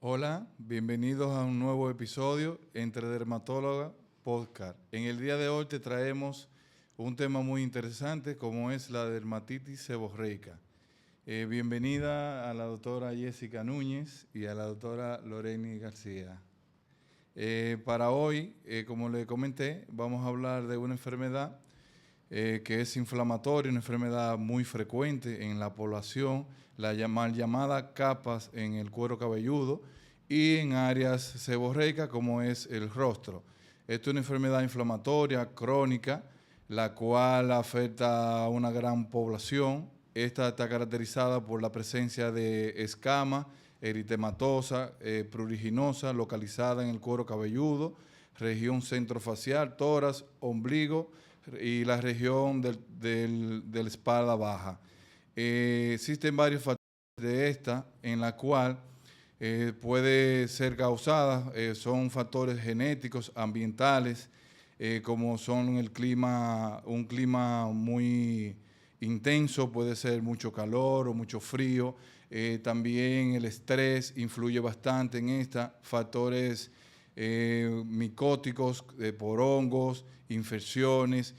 Hola, bienvenidos a un nuevo episodio Entre Dermatóloga Podcast. En el día de hoy te traemos un tema muy interesante como es la dermatitis seborreica. Bienvenida a la doctora Jessica Núñez y a la doctora Loreni García. Para hoy, como le comenté, vamos a hablar de una enfermedad que es inflamatoria, una enfermedad muy frecuente en la población, la mal llamada capas en el cuero cabelludo y en áreas seborreicas como es el rostro. Esto es una enfermedad inflamatoria crónica, la cual afecta a una gran población. Esta está caracterizada por la presencia de escamas eritematosa, pruriginosa, localizada en el cuero cabelludo, región centrofacial, tórax, ombligo, y la región de la espalda baja. Existen varios factores de esta en la cual puede ser causada, son factores genéticos, ambientales, como son un clima muy intenso, puede ser mucho calor o mucho frío. También el estrés influye bastante en esta, factores micóticos por hongos, infecciones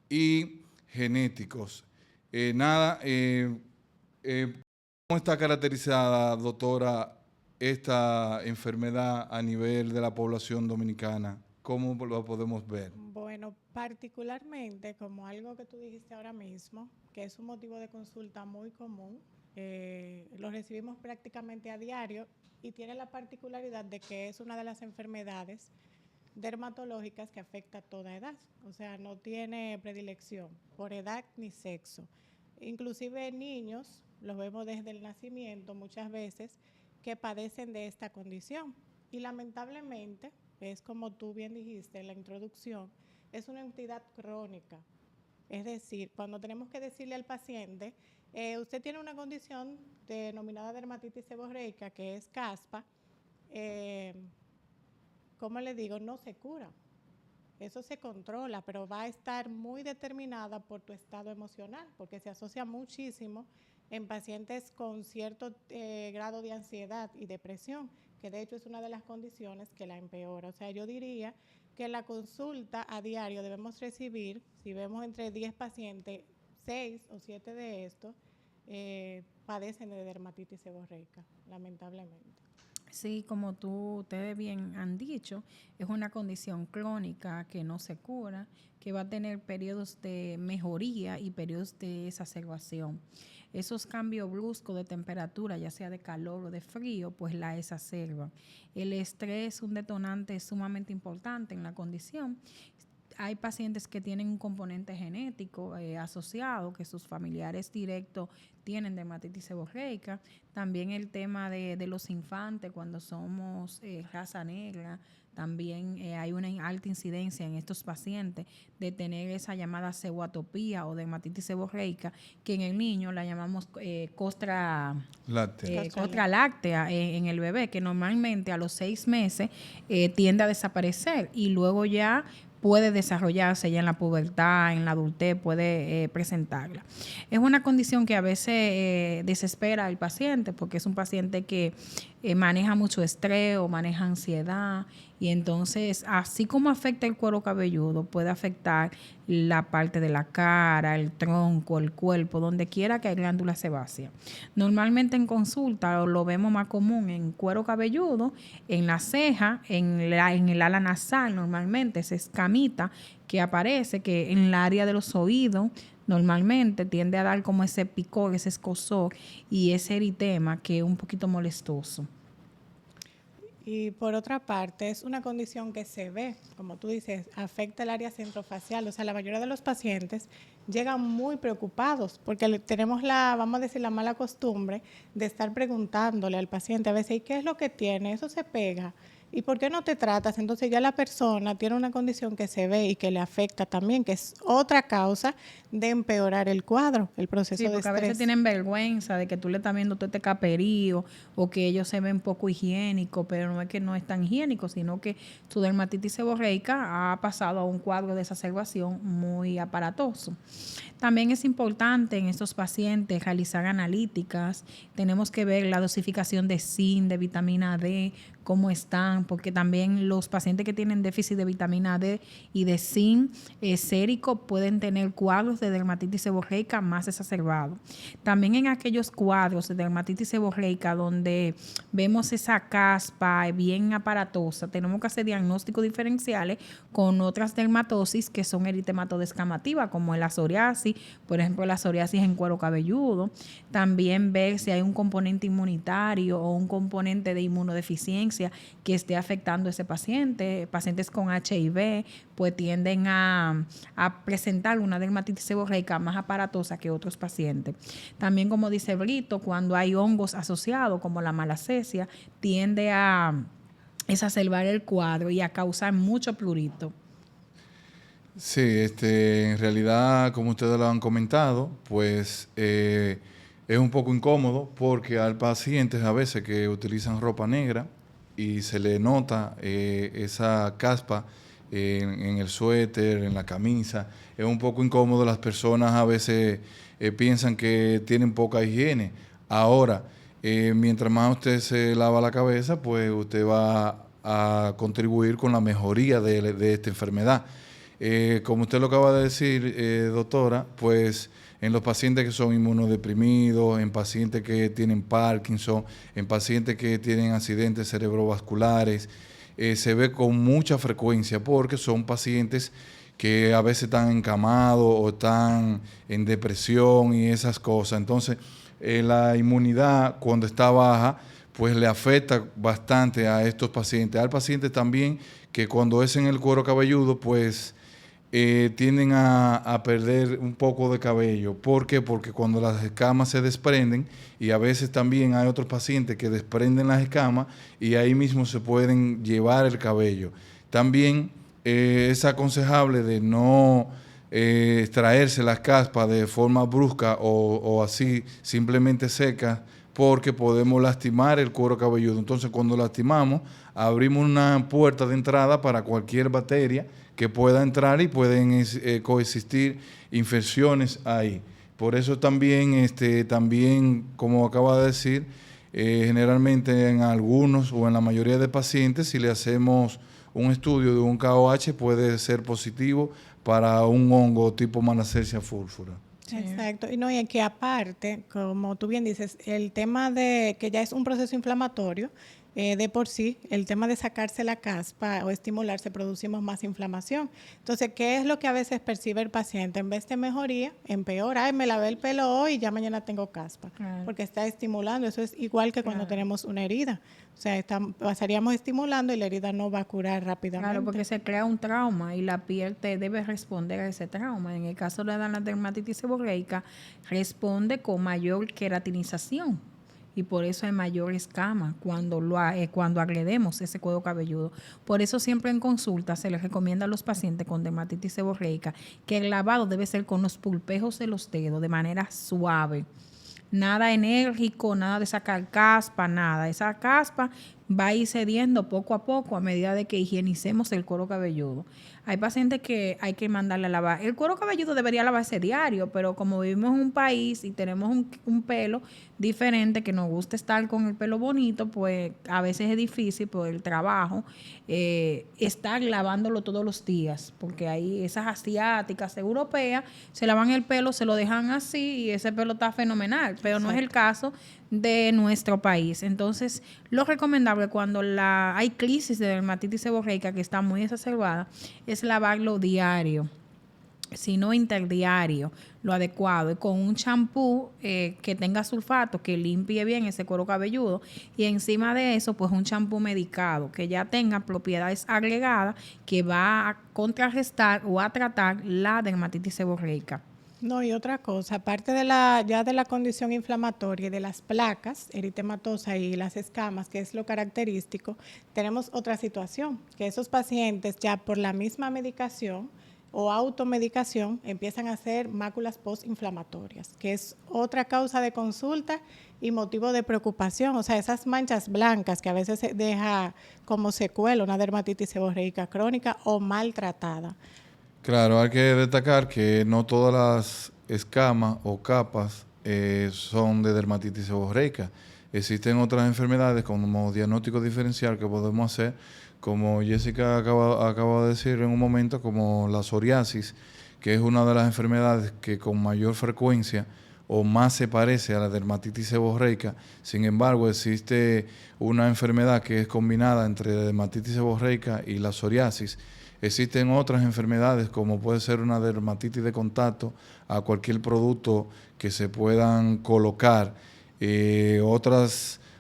y genéticos. ¿Cómo está caracterizada, doctora, esta enfermedad a nivel de la población dominicana? ¿Cómo lo podemos ver? Bueno, particularmente como algo que tú dijiste ahora mismo, que es un motivo de consulta muy común, lo recibimos prácticamente a diario y tiene la particularidad de que es una de las enfermedades dermatológicas que afecta a toda edad, o sea, no tiene predilección por edad ni sexo. Inclusive niños, los vemos desde el nacimiento muchas veces, que padecen de esta condición. Y lamentablemente, es como tú bien dijiste en la introducción, es una entidad crónica. Es decir, cuando tenemos que decirle al paciente, usted tiene una condición denominada dermatitis seborreica, que es caspa, eh, ¿cómo le digo? No se cura. Eso se controla, pero va a estar muy determinada por tu estado emocional, porque se asocia muchísimo en pacientes con cierto grado de ansiedad y depresión, que de hecho es una de las condiciones que la empeora. O sea, yo diría que en la consulta a diario debemos recibir, si vemos entre 10 pacientes, 6 o 7 de estos padecen de dermatitis seborreica, lamentablemente. Sí, como ustedes bien han dicho, es una condición crónica que no se cura, que va a tener periodos de mejoría y periodos de exacerbación. Esos cambios bruscos de temperatura, ya sea de calor o de frío, pues la exacerban. El estrés es un detonante sumamente importante en la condición. Hay pacientes que tienen un componente genético asociado, que sus familiares directos tienen dermatitis seborreica. También el tema de los infantes, cuando somos raza negra, también hay una alta incidencia en estos pacientes de tener esa llamada sewatopía o dermatitis seborreica, que en el niño la llamamos costra Láctea. costra láctea en el bebé, que normalmente a los 6 meses tiende a desaparecer y luego ya puede desarrollarse ya en la pubertad, en la adultez, puede presentarla. Es una condición que a veces desespera al paciente porque es un paciente que maneja mucho estrés o maneja ansiedad y entonces así como afecta el cuero cabelludo, puede afectar la parte de la cara, el tronco, el cuerpo, donde quiera que hay glándula sebácea. Normalmente en consulta lo vemos más común en cuero cabelludo, en la ceja, en el ala nasal normalmente, esa escamita que aparece, que en el área de los oídos normalmente tiende a dar como ese picor, ese escozor y ese eritema que es un poquito molestoso. Y por otra parte, es una condición que se ve, como tú dices, afecta el área centrofacial. O sea, la mayoría de los pacientes llegan muy preocupados porque tenemos vamos a decir, la mala costumbre de estar preguntándole al paciente a veces, ¿y qué es lo que tiene? Eso se pega. ¿Y por qué no te tratas? Entonces ya la persona tiene una condición que se ve y que le afecta también, que es otra causa de empeorar el cuadro, el proceso Sí, de porque a estrés. veces tienen vergüenza de que tú le estás viendo todo este caperío o que ellos se ven poco higiénicos, pero no es que no es tan higiénico, sino que su dermatitis seborreica ha pasado a un cuadro de exacerbación muy aparatoso. También es importante en estos pacientes realizar analíticas. Tenemos que ver la dosificación de zinc, de vitamina D, cómo están, porque también los pacientes que tienen déficit de vitamina D y de zinc sérico pueden tener cuadros de dermatitis seborreica más exacerbados. También en aquellos cuadros de dermatitis seborreica donde vemos esa caspa bien aparatosa, tenemos que hacer diagnósticos diferenciales con otras dermatosis que son eritematodeescamativas, como la psoriasis, por ejemplo, la psoriasis en cuero cabelludo. También ver si hay un componente inmunitario o un componente de inmunodeficiencia que esté afectando a ese paciente. Pacientes con HIV pues tienden a presentar una dermatitis seborreica más aparatosa que otros pacientes. También, como dice Brito, cuando hay hongos asociados como la malacesia, tiende a exacerbar el cuadro y a causar mucho prurito. Sí, en realidad, como ustedes lo han comentado, pues es un poco incómodo porque al paciente a veces que utilizan ropa negra y se le nota esa caspa en el suéter, en la camisa, es un poco incómodo. Las personas a veces piensan que tienen poca higiene. Ahora, mientras más usted se lava la cabeza, pues usted va a contribuir con la mejoría de esta enfermedad. Como usted lo acaba de decir, doctora, pues en los pacientes que son inmunodeprimidos, en pacientes que tienen Parkinson, en pacientes que tienen accidentes cerebrovasculares, se ve con mucha frecuencia porque son pacientes que a veces están encamados o están en depresión y esas cosas. Entonces, la inmunidad cuando está baja, pues le afecta bastante a estos pacientes. Al paciente también que cuando es en el cuero cabelludo, pues tienden a perder un poco de cabello. ¿Por qué? Porque cuando las escamas se desprenden, y a veces también hay otros pacientes que desprenden las escamas y ahí mismo se pueden llevar el cabello. También es aconsejable de no extraerse las caspas de forma brusca o así simplemente secas, porque podemos lastimar el cuero cabelludo. Entonces, cuando lastimamos, abrimos una puerta de entrada para cualquier bacteria que pueda entrar y pueden coexistir infecciones ahí. Por eso también, como acaba de decir, generalmente en algunos o en la mayoría de pacientes, si le hacemos un estudio de un KOH, puede ser positivo para un hongo tipo Malassezia furfura. Sí. Exacto. Y no, y que aparte, como tú bien dices, el tema de que ya es un proceso inflamatorio, de por sí, el tema de sacarse la caspa o estimularse, producimos más inflamación. Entonces, ¿qué es lo que a veces percibe el paciente? En vez de mejoría, empeora. Ay, me lavé el pelo hoy y ya mañana tengo caspa. Claro. Porque está estimulando. Eso es igual que cuando tenemos una herida. O sea, pasaríamos estimulando y la herida no va a curar rápidamente. Claro, porque se crea un trauma y la piel te debe responder a ese trauma. En el caso de la dermatitis seborreica, responde con mayor queratinización. Y por eso hay mayor escama cuando agredemos ese cuero cabelludo. Por eso siempre en consulta se les recomienda a los pacientes con dermatitis seborreica que el lavado debe ser con los pulpejos de los dedos de manera suave. Nada enérgico, nada de sacar caspa, nada. Esa caspa va a ir cediendo poco a poco a medida de que higienicemos el cuero cabelludo. Hay pacientes que hay que mandarle a lavar. El cuero cabelludo debería lavarse diario, pero como vivimos en un país y tenemos un pelo diferente, que nos gusta estar con el pelo bonito, pues a veces es difícil por el trabajo estar lavándolo todos los días, porque ahí esas asiáticas, europeas, se lavan el pelo, se lo dejan así y ese pelo está fenomenal, pero no es el caso de nuestro país. Entonces, lo recomendable cuando hay crisis de dermatitis seborreica que está muy exacerbada es lavarlo diario, si no interdiario, lo adecuado, y con un champú que tenga sulfato, que limpie bien ese cuero cabelludo, y encima de eso, pues un champú medicado, que ya tenga propiedades agregadas que va a contrarrestar o a tratar la dermatitis seborreica. No, y otra cosa, aparte ya de la condición inflamatoria y de las placas eritematosas y las escamas, que es lo característico, tenemos otra situación, que esos pacientes ya por la misma medicación o automedicación empiezan a hacer máculas postinflamatorias, que es otra causa de consulta y motivo de preocupación. O sea, esas manchas blancas que a veces se deja como secuela una dermatitis seborreica crónica o maltratada. Claro, hay que destacar que no todas las escamas o capas son de dermatitis seborreica. Existen otras enfermedades como diagnóstico diferencial que podemos hacer, como Jessica acaba de decir en un momento, como la psoriasis, que es una de las enfermedades que con mayor frecuencia o más se parece a la dermatitis seborreica. Sin embargo, existe una enfermedad que es combinada entre la dermatitis seborreica y la psoriasis. Existen otras enfermedades como puede ser una dermatitis de contacto a cualquier producto que se puedan colocar,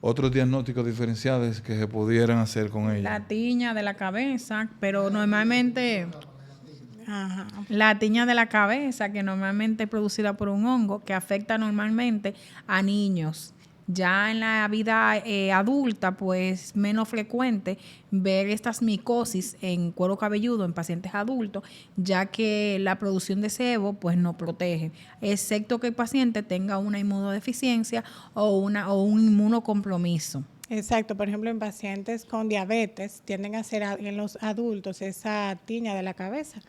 otros diagnósticos diferenciales que se pudieran hacer con ella. La tiña de la cabeza, pero normalmente Ajá. la tiña de la cabeza, que normalmente es producida por un hongo, que afecta normalmente a niños. Ya en la vida adulta, pues menos frecuente ver estas micosis en cuero cabelludo en pacientes adultos, ya que la producción de sebo pues no protege, excepto que el paciente tenga una inmunodeficiencia o un inmunocompromiso. Exacto, por ejemplo, en pacientes con diabetes tienden a ser en los adultos esa tiña de la cabeza.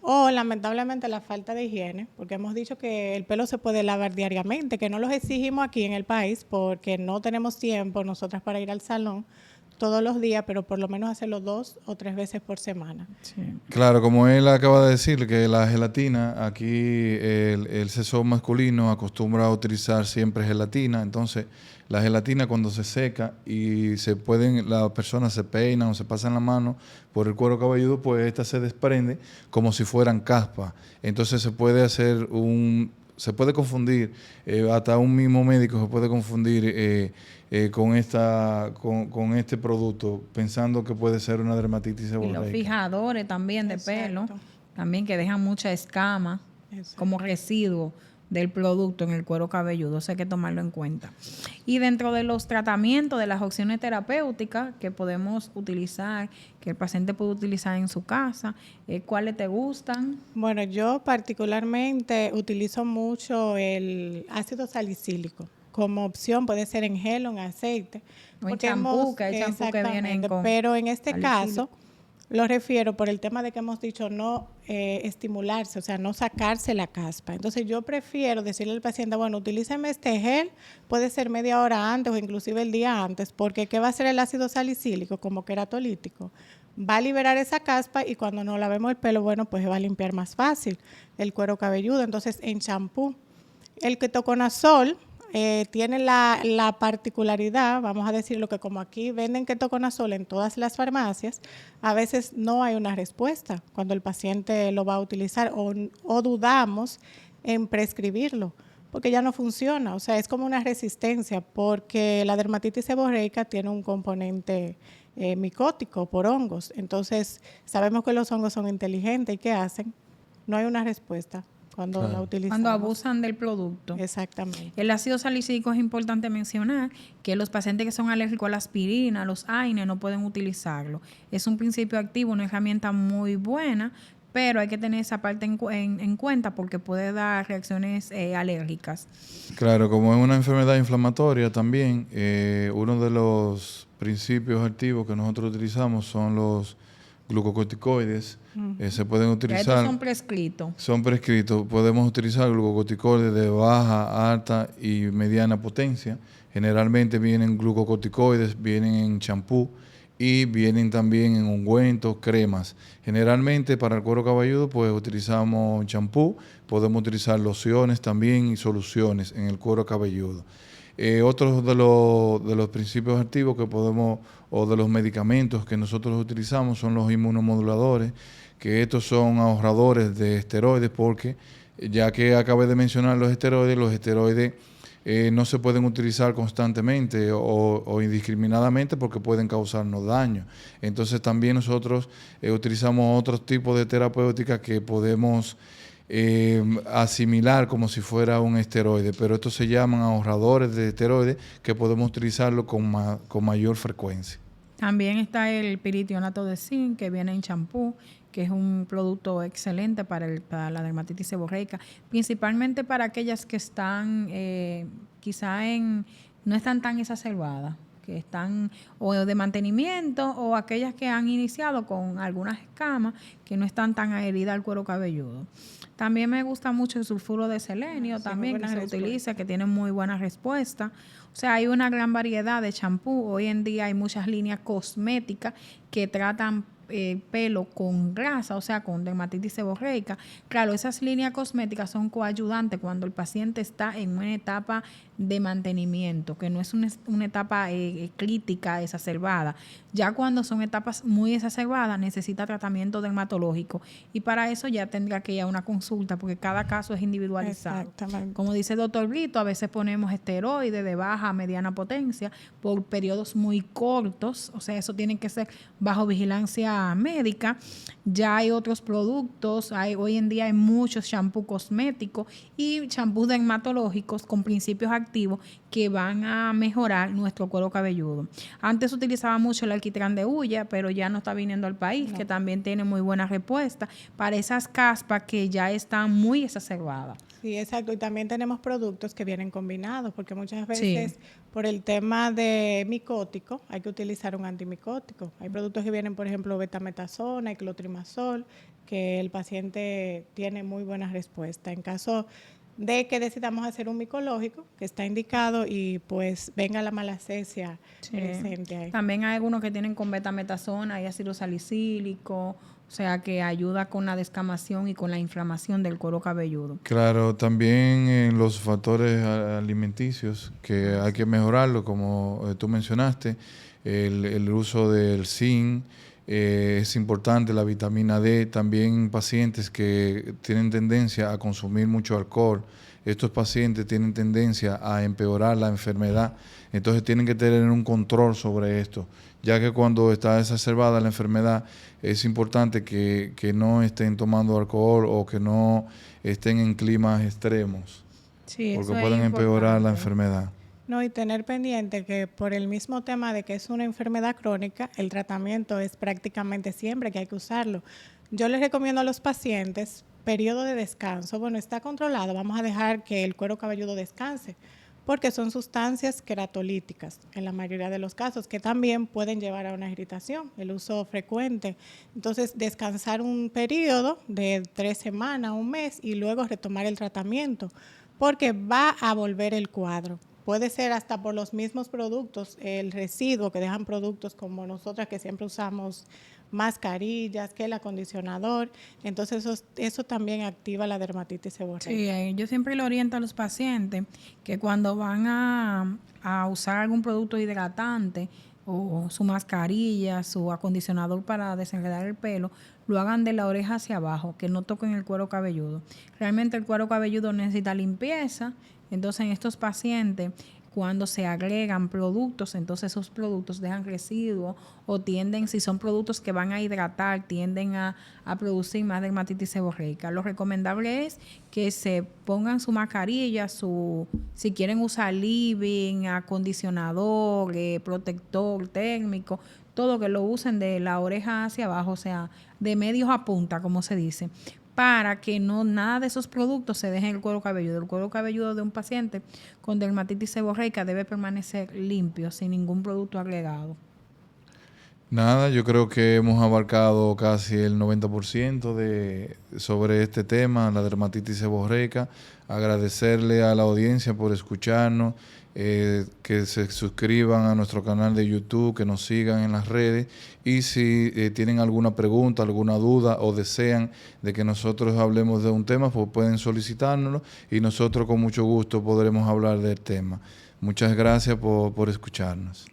O lamentablemente la falta de higiene, porque hemos dicho que el pelo se puede lavar diariamente, que no los exigimos aquí en el país porque no tenemos tiempo nosotras para ir al salón todos los días, pero por lo menos hacerlo 2 o 3 veces por semana. Sí. Claro, como él acaba de decir, que la gelatina, aquí el sexo masculino acostumbra a utilizar siempre gelatina, entonces la gelatina cuando se seca y las personas se peinan o se pasan la mano por el cuero cabelludo, pues esta se desprende como si fueran caspas. Entonces se puede confundir, hasta un mismo médico se puede confundir con este producto, pensando que puede ser una dermatitis Y seborreica. los fijadores también de pelo, Exacto. también que dejan mucha escama Exacto. como residuo del producto en el cuero cabelludo, eso hay que tomarlo en cuenta. Y dentro de los tratamientos, de las opciones terapéuticas que podemos utilizar, que el paciente puede utilizar en su casa, ¿cuáles te gustan? Bueno, yo particularmente utilizo mucho el ácido salicílico. Como opción puede ser en gel o en aceite. O en porque champú, que hay champú que vienen exactamente, con pero en este salicílico. caso lo refiero por el tema de que hemos dicho no estimularse, o sea, no sacarse la caspa. Entonces yo prefiero decirle al paciente, bueno, utilíceme este gel, puede ser media hora antes o inclusive el día antes, porque ¿qué va a hacer el ácido salicílico como queratolítico? Va a liberar esa caspa y cuando nos lavemos el pelo, bueno, pues se va a limpiar más fácil el cuero cabelludo. Entonces en champú, el ketoconazol tiene la particularidad, vamos a decirlo, que como aquí venden ketoconazol en todas las farmacias, a veces no hay una respuesta cuando el paciente lo va a utilizar o dudamos en prescribirlo, porque ya no funciona. O sea, es como una resistencia, porque la dermatitis seborreica tiene un componente micótico por hongos. Entonces, sabemos que los hongos son inteligentes y ¿qué hacen? No hay una respuesta cuando Claro. la utilizamos. Cuando abusan del producto. Exactamente. El ácido salicílico es importante mencionar que los pacientes que son alérgicos a la aspirina, a los AINE, no pueden utilizarlo. Es un principio activo, una herramienta muy buena, pero hay que tener esa parte en cuenta porque puede dar reacciones alérgicas. Claro, como es una enfermedad inflamatoria también, uno de los principios activos que nosotros utilizamos son los glucocorticoides. Se pueden Ya utilizar. estos son prescritos. Son prescritos. Podemos utilizar glucocorticoides de baja, alta y mediana potencia. Generalmente vienen glucocorticoides, vienen en champú y vienen también en ungüentos, cremas. Generalmente para el cuero cabelludo pues utilizamos champú, podemos utilizar lociones también y soluciones en el cuero cabelludo. Otros de los principios activos que podemos, o de los medicamentos que nosotros utilizamos son los inmunomoduladores, que estos son ahorradores de esteroides porque, ya que acabé de mencionar los esteroides no se pueden utilizar constantemente o indiscriminadamente porque pueden causarnos daño. Entonces también nosotros utilizamos otros tipos de terapéuticas que podemos asimilar como si fuera un esteroide, pero estos se llaman ahorradores de esteroides que podemos utilizarlo con mayor frecuencia. También está el piritionato de zinc que viene en champú, que es un producto excelente para la dermatitis seborreica, principalmente para aquellas que están no están tan exacerbadas, que están o de mantenimiento, o aquellas que han iniciado con algunas escamas que no están tan adheridas al cuero cabelludo. También me gusta mucho el sulfuro de selenio, Sí, también que se utiliza, que tiene muy buena respuesta. O sea, hay una gran variedad de champú. Hoy en día hay muchas líneas cosméticas que tratan pelo con grasa, o sea, con dermatitis seborreica. Claro, esas líneas cosméticas son coayudantes cuando el paciente está en una etapa de mantenimiento, que no es una etapa crítica, exacerbada. Ya cuando son etapas muy exacerbadas, necesita tratamiento dermatológico, y para eso ya tendrá que ir a una consulta, porque cada caso es individualizado. Exactamente. Como dice el doctor Brito, a veces ponemos esteroides de baja a mediana potencia por periodos muy cortos, o sea, eso tiene que ser bajo vigilancia médica. Ya hay otros productos, hoy en día hay muchos champús cosméticos y champús dermatológicos con principios activos que van a mejorar nuestro cuero cabelludo. Antes se utilizaba mucho el alquitrán de hulla, pero ya no está viniendo al país, que también tiene muy buena respuesta para esas caspas que ya están muy exacerbadas. Sí, exacto. Y también tenemos productos que vienen combinados, porque muchas veces por el tema de micótico hay que utilizar un antimicótico. Hay productos que vienen, por ejemplo, betametasona y clotrimazol, que el paciente tiene muy buena respuesta. En caso de que decidamos hacer un micológico, que está indicado, y pues venga la malacesia presente ahí. También hay algunos que tienen con betametasona y ácido salicílico, o sea, que ayuda con la descamación y con la inflamación del cuero cabelludo. Claro, también en los factores alimenticios que hay que mejorarlo, como tú mencionaste, el uso del zinc, es importante, la vitamina D, también pacientes que tienen tendencia a consumir mucho alcohol. Estos pacientes tienen tendencia a empeorar la enfermedad, entonces tienen que tener un control sobre esto, ya que cuando está exacerbada la enfermedad es importante que no estén tomando alcohol o que no estén en climas extremos, Sí, porque eso es pueden empeorar la importante. enfermedad. No, y tener pendiente que por el mismo tema de que es una enfermedad crónica, el tratamiento es prácticamente siempre que hay que usarlo. Yo les recomiendo a los pacientes periodo de descanso. Bueno, está controlado, vamos a dejar que el cuero cabelludo descanse, porque son sustancias queratolíticas en la mayoría de los casos, que también pueden llevar a una irritación, el uso frecuente. Entonces, descansar un periodo de 3 semanas, un mes, y luego retomar el tratamiento, porque va a volver el cuadro. Puede ser hasta por los mismos productos, el residuo que dejan productos como nosotras que siempre usamos mascarillas, que el acondicionador. Entonces eso también activa la dermatitis seborreica. Sí, yo siempre le oriento a los pacientes que cuando van a usar algún producto hidratante o su mascarilla, su acondicionador para desenredar el pelo, lo hagan de la oreja hacia abajo, que no toquen el cuero cabelludo. Realmente el cuero cabelludo necesita limpieza, entonces en estos pacientes, cuando se agregan productos, entonces esos productos dejan residuos o tienden, si son productos que van a hidratar, tienden a producir más dermatitis seborreica. Lo recomendable es que se pongan su mascarilla, si quieren usar leave-in, acondicionador, protector térmico, todo que lo usen de la oreja hacia abajo, o sea, de medios a punta, como se dice, para que nada de esos productos se dejen en el cuero cabelludo. El cuero cabelludo de un paciente con dermatitis seborreica debe permanecer limpio, sin ningún producto agregado. Nada, yo creo que hemos abarcado casi el 90% sobre este tema, la dermatitis seborreica. Agradecerle a la audiencia por escucharnos, que se suscriban a nuestro canal de YouTube, que nos sigan en las redes, y si tienen alguna pregunta, alguna duda o desean de que nosotros hablemos de un tema, pues pueden solicitárnoslo y nosotros con mucho gusto podremos hablar del tema. Muchas gracias por escucharnos.